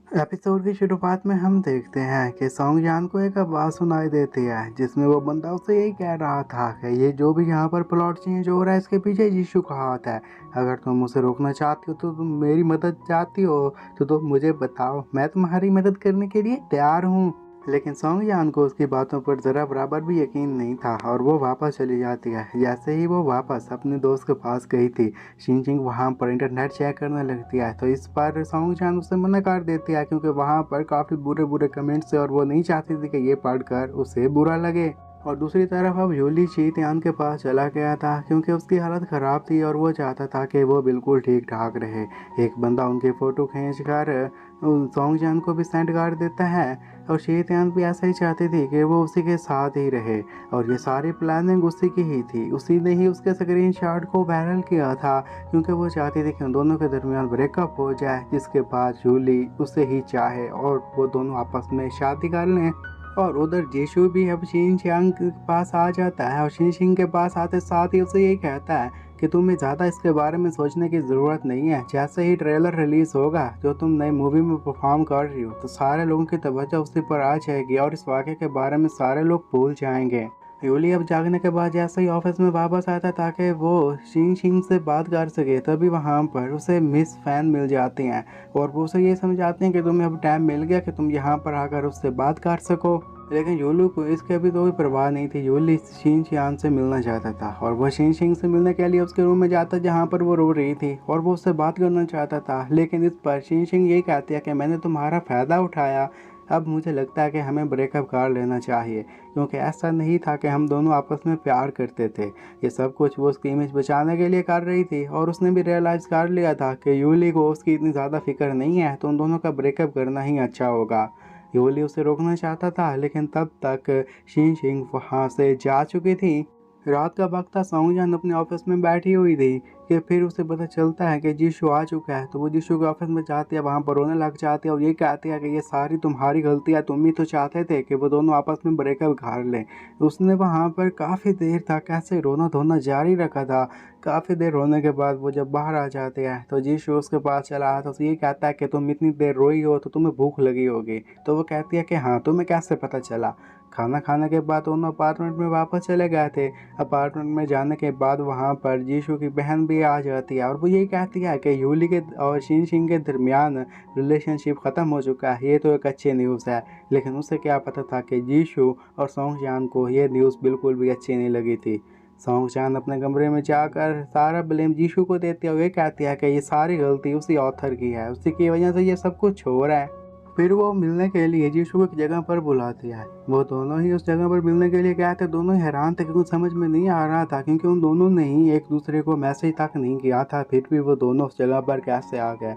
Episode की शुरुआत में हम देखते हैं कि सॉन्ग जान को एक आवाज़ सुनाई देती है जिसमें वो बंदा उससे यही कह रहा था कि ये जो भी यहाँ पर प्लॉट चेंज हो रहा है इसके पीछे यीशु का हाथ है। अगर तुम उसे रोकना चाहती हो तो तुम मेरी मदद चाहती हो तो तुम मुझे बताओ, मैं तुम्हारी मदद करने के लिए तैयार हूँ। लेकिन सॉन्ग जान को उसकी बातों पर ज़रा बराबर भी यकीन नहीं था और वो वापस चली जाती है। जैसे ही वो वापस अपने दोस्त के पास गई थी, शिनचिंग वहाँ पर इंटरनेट चेक करने लगती है तो इस पर सॉन्ग जान उसे मना कर देती है क्योंकि वहाँ पर काफ़ी बुरे बुरे कमेंट्स थे और वो नहीं चाहती थी कि ये पढ़कर उसे बुरा लगे। और दूसरी तरफ अब यूली शीतयान के पास चला गया था क्योंकि उसकी हालत ख़राब थी और वो चाहता था कि वो बिल्कुल ठीक ठाक रहे। एक बंदा उनकी फ़ोटो खींच कर सॉन्ग जान को भी सेंड कर देता है और शीतयान भी ऐसा ही चाहती थी कि वो उसी के साथ ही रहे। और ये सारी प्लानिंग उसी की ही थी, उसी ने ही उसके स्क्रीन शॉट को वायरल किया था क्योंकि वो चाहती थी कि उन दोनों के दरमियान ब्रेकअप हो जाए जिसके बाद जूली उसे ही चाहे और वो दोनों आपस में शादी कर लें। और उधर जीशु भी अब शिन चियांग के पास आ जाता है और शिन शिंग के पास आते साथ ही उसे यही कहता है कि तुम्हें ज़्यादा इसके बारे में सोचने की ज़रूरत नहीं है। जैसे ही ट्रेलर रिलीज़ होगा जो तुम नई मूवी में परफॉर्म कर रही हो तो सारे लोगों की तवज्जो उसी पर आ जाएगी और इस वाक़े के बारे में सारे लोग भूल जाएंगे। यूली अब जागने के बाद जैसे ही ऑफिस में वापस आता ताकि वो शिन शिंग से बात कर सके तभी वहाँ पर उसे मिस फैन मिल जाती हैं और वो उसे ये समझाते हैं कि तुम्हें अब टाइम मिल गया कि तुम यहाँ पर आकर उससे बात कर सको। लेकिन योलू को इसके अभी तो कोई परवाह नहीं थी। योली शिन चियान से मिलना चाहता था और वह शिन शिंग से मिलने के लिए उसके रूम में जाता जहाँ पर वो रो रही थी और वो उससे बात करना चाहता था। लेकिन इस पर शिन शिंग यही कहती है कि मैंने तुम्हारा फ़ायदा उठाया, अब मुझे लगता है कि हमें ब्रेकअप कर लेना चाहिए क्योंकि ऐसा नहीं था कि हम दोनों आपस में प्यार करते थे। ये सब कुछ वो उसकी इमेज बचाने के लिए कर रही थी और उसने भी रियलाइज़ कर लिया था कि यूली को उसकी इतनी ज़्यादा फिक्र नहीं है तो उन दोनों का ब्रेकअप करना ही अच्छा होगा। यूली उसे रोकना चाहता था लेकिन तब तक शिन शिंग वहाँ से जा चुकी थी। रात का वक्त था, सौंग अपने ऑफिस में बैठी हुई थी कि फिर उसे पता चलता है कि जीशु आ चुका है तो वो जीशु के ऑफिस में जाती है, वहाँ पर रोने लग जाती है और ये कहती है कि ये सारी तुम्हारी गलती है, तुम ही तो चाहते थे कि वो दोनों आपस में ब्रेकअप कर लें। उसने वहाँ पर काफ़ी देर तक ऐसे रोना धोना जारी रखा था। काफ़ी देर रोने के बाद वो जब बाहर आ जाते हैं तो जीशु उसके पास चला आता है, उसे ये कहता है कि तुम इतनी देर रोई हो तो तुम्हें भूख लगी होगी। तो वो कहती है कि हाँ, तुम्हें कैसे पता चला। खाना खाने के बाद दोनों अपार्टमेंट में वापस चले गए थे। अपार्टमेंट में जाने के बाद वहाँ पर जीशु की बहन भी आ जाती है और वो यही कहती है कि यूली के और शिन शिंग के दरमियान रिलेशनशिप ख़त्म हो चुका है। ये तो एक अच्छी न्यूज़ है। लेकिन उसे क्या पता था कि जीशु और सॉन्ग जान को ये न्यूज़ बिल्कुल भी अच्छी नहीं लगी थी। सॉन्ग चान अपने कमरे में जाकर सारा ब्लेम जीशु को देती है और ये कहती है कि ये सारी गलती उसी ऑथर की है, उसी की वजह से ये सब कुछ हो रहा है। फिर वो मिलने के लिए जीशु को एक जगह पर बुलाती है। वो दोनों ही उस जगह पर मिलने के लिए गए थे। दोनों ही हैरान थे क्योंकि समझ में नहीं आ रहा था क्योंकि उन दोनों ने ही एक दूसरे को मैसेज तक नहीं किया था, फिर भी वो दोनों उस जगह पर कैसे आ गए।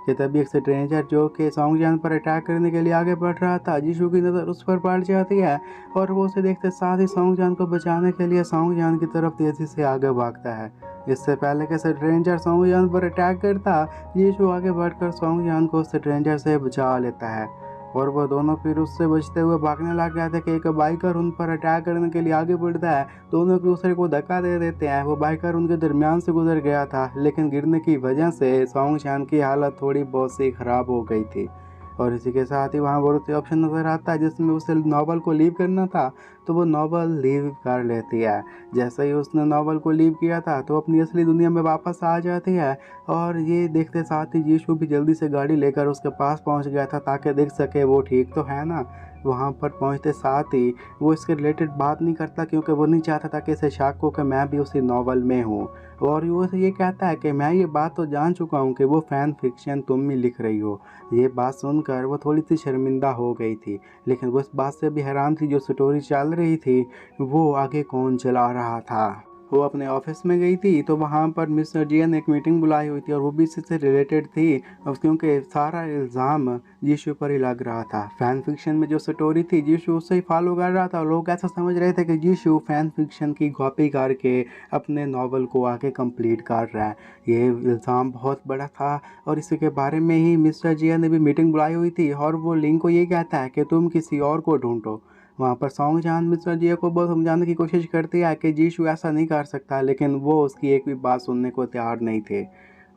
कि तभी एक स्ट्रेंजर जो कि सॉन्ग जान पर अटैक करने के लिए आगे बढ़ रहा था, जीशु की नज़र उस पर पड़ जाती है और वो उसे देखते साथ ही सॉन्ग जान को बचाने के लिए सॉन्ग जान की तरफ तेज़ी से आगे भागता है। इससे पहले कि स्ट्रेंजर सॉन्ग जान पर अटैक करता, यीशु आगे बढ़कर सॉन्ग जान को स्ट्रेंजर से बचा लेता है और वह दोनों फिर उससे बचते हुए भागने लग गए थे कि एक बाइकर उन पर अटैक करने के लिए आगे बढ़ता है। दोनों एक दूसरे को धक्का दे देते हैं। वो बाइकर उनके दरमियान से गुजर गया था लेकिन गिरने की वजह से सॉन्ग चान की हालत थोड़ी बहुत सी खराब हो गई थी। और इसी के साथ ही वहाँ बहुत सी ऑप्शन नज़र आता है जिसमें उसे नॉवल को लीव करना था तो वो नॉवल लीव कर लेती है। जैसे ही उसने नॉवल को लीव किया था तो अपनी असली दुनिया में वापस आ जाती है और ये देखते साथ ही यीशु भी जल्दी से गाड़ी लेकर उसके पास पहुंच गया था ताकि देख सके वो ठीक तो है ना। वहाँ पर पहुँचते साथ ही वो इसके रिलेटेड बात नहीं करता क्योंकि वो नहीं चाहता था कि इसे शक हो कि मैं भी उसी नॉवल में हूँ। और वो से ये कहता है कि मैं ये बात तो जान चुका हूँ कि वो फ़ैन फिक्शन तुम ही लिख रही हो। ये बात सुनकर वो थोड़ी सी शर्मिंदा हो गई थी लेकिन वो इस बात से भी हैरान थी जो स्टोरी चल रही थी वो आगे कौन चला रहा था। वो अपने ऑफिस में गई थी तो वहाँ पर मिस्टर जिया ने एक मीटिंग बुलाई हुई थी और वो भी इसी से रिलेटेड थी और क्योंकि सारा इल्ज़ाम यीशु पर ही लग रहा था। फैन फिक्शन में जो स्टोरी थी यीशु उससे ही फॉलो कर रहा था और लोग ऐसा समझ रहे थे कि यीशु फैन फिक्शन की कॉपी करके अपने नावल को आगे कंप्लीट कर रहा है। ये इल्ज़ाम बहुत बड़ा था और इसी के बारे में ही मिस्टर जिया ने भी मीटिंग बुलाई हुई थी और वो लिंक को ये कहता है कि तुम किसी और को ढूंढो। वहाँ पर सॉन्ग जान मिस्टर जिया को बहुत समझाने की कोशिश करती है कि जीशु ऐसा नहीं कर सकता लेकिन वो उसकी एक भी बात सुनने को तैयार नहीं थे।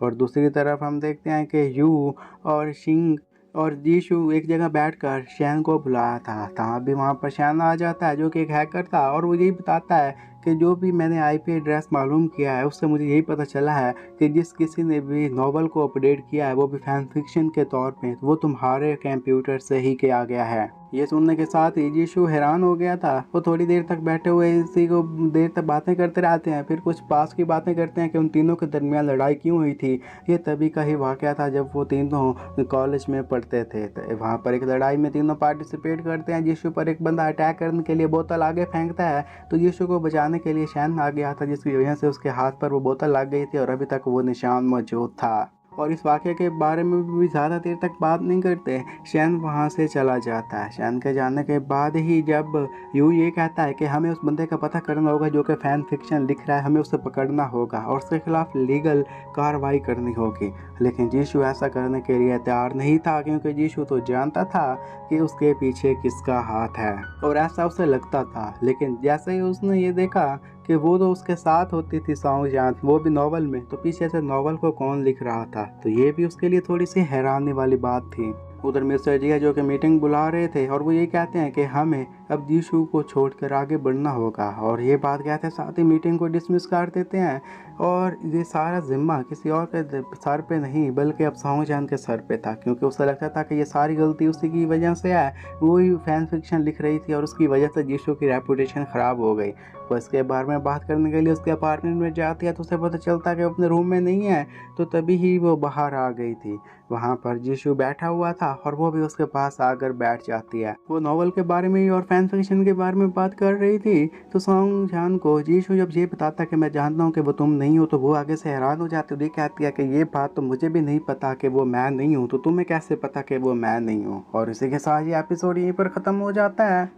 और दूसरी तरफ हम देखते हैं कि यू और शिंग और जीशु एक जगह बैठकर शैन को बुलाया था। तहाँ भी वहाँ पर शैन आ जाता है जो कि एक हैकर था और वो यही बताता है कि जो भी मैंने आईपी एड्रेस मालूम किया है उससे मुझे यही पता चला है कि जिस किसी ने भी नॉवल को अपडेट किया है वो भी फैन फिक्शन के तौर पे, तो वो तुम्हारे कंप्यूटर से ही किया गया है। ये सुनने के साथ ही जीशु हैरान हो गया था। वो थोड़ी देर तक बैठे हुए इसी को देर तक बातें करते रहते हैं, फिर कुछ पास की बातें करते हैं कि उन तीनों के दरमियान लड़ाई क्यों हुई थी। ये तभी का ही वाकया था जब वो तीनों कॉलेज में पढ़ते थे। तो वहाँ पर एक लड़ाई में तीनों पार्टिसिपेट करते हैं। जीशु पर एक बंदा अटैक करने के लिए बोतल आगे फेंकता है, तो जीशु को बचाने के लिए शैन आ गया था, जिसकी वजह से उसके हाथ पर वो बोतल लग गई थी और अभी तक वो निशान मौजूद था। और इस वाक़ये के बारे में भी ज़्यादा देर तक बात नहीं करते। शैन वहाँ से चला जाता है। शैन के जाने के बाद ही जब यू ये कहता है कि हमें उस बंदे का पता करना होगा जो कि फ़ैन फिक्शन लिख रहा है, हमें उसे पकड़ना होगा और उसके खिलाफ लीगल कार्रवाई करनी होगी। लेकिन जीशु ऐसा करने के लिए तैयार नहीं था, क्योंकि जीशु तो जानता था कि उसके पीछे किसका हाथ है और ऐसा उसे लगता था। लेकिन जैसे ही उसने ये देखा कि वो तो उसके साथ होती थी सॉन्ग जान, वो भी नॉवल में, तो पीछे से नॉवल को कौन लिख रहा था, तो ये भी उसके लिए थोड़ी सी हैरानी वाली बात थी। उधर मिस्टर जी है जो कि मीटिंग बुला रहे थे और वो ये कहते हैं कि हमें अब जीशु को छोड़कर आगे बढ़ना होगा, और ये बात कहते हैं साथ ही मीटिंग को डिसमिस कर देते हैं। और ये सारा जिम्मा किसी और के सर पे नहीं बल्कि अब सॉन्ग जान के सर पे था, क्योंकि उसे लगता था कि ये सारी गलती उसी की वजह से है। वो ही फैन फिक्शन लिख रही थी और उसकी वजह से जीशु की रेपुटेशन ख़राब हो गई। वो इसके बारे में बात करने के लिए उसके अपार्टमेंट में जाती है तो उसे पता चलता है कि अपने रूम में नहीं है, तो तभी ही वो बाहर आ गई थी। वहाँ पर जीशु बैठा हुआ था और वो भी उसके पास आकर बैठ जाती है। वो नॉवल के बारे में और फैन फिक्शन के बारे में बात कर रही थी, तो सॉन्ग जान को जीशु जब ये बताता कि मैं जानता हूँ कि वो तुम नहीं हो, तो वो आगे से हैरान हो जाती है। ये कहती है कि ये बात तो मुझे भी नहीं पता कि वो मैं नहीं हूँ, तो तुम्हें कैसे पता कि वो मैं नहीं हूँ। और इसी के साथ ये एपिसोड यहीं पर ख़त्म हो जाता है।